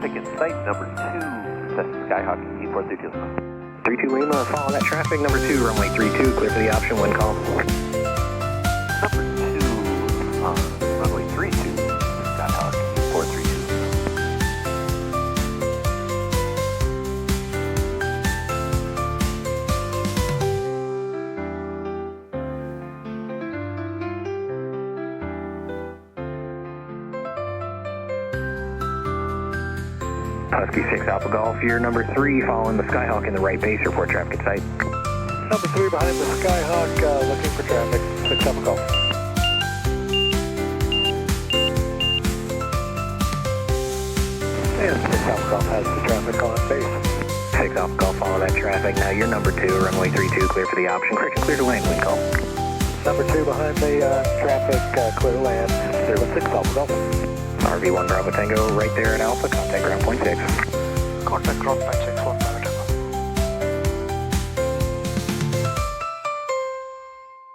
traffic in sight, number 2, that's Skyhawk, 8432. 32 Lima, follow that traffic, number 2, runway 32, clear for the option, wind call. Number 2, runway 32, Skyhawk, 8432. Husky 6 Alpha Golf, you're number 3, following the Skyhawk in the right base, report traffic in sight. Number 3 behind the Skyhawk, looking for traffic, 6 Alpha Golf. And 6 Alpha Golf has the traffic on base. 6 Alpha Golf, follow that traffic, now you're number 2, runway 32, clear for the option, correction, clear to land, wind call. Number 2 behind the traffic, clear to land, 06 Alpha Golf. RV1 Bravo Tango, right there at Alpha, contact ground point 6. Contact ground point 6, 1.